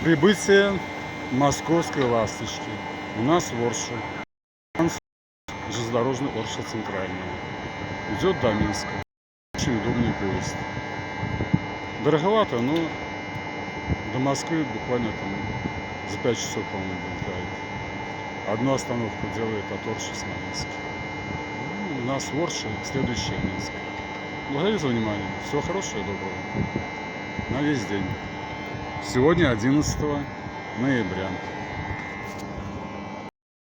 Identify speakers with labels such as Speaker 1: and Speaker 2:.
Speaker 1: Прибытие московской «Ласточки». У нас в Орше. Железнодорожный Орша центральная. Идет до Минска. Очень удобный поезд. Дороговато, но до Москвы буквально там за 5 часов, по-моему, долетает. Одну остановку делает от Орши с Смоленска. У нас в Орше, следующая Минск. Благодарю за внимание. Всего хорошего и доброго. На весь день. Сегодня 11 ноября.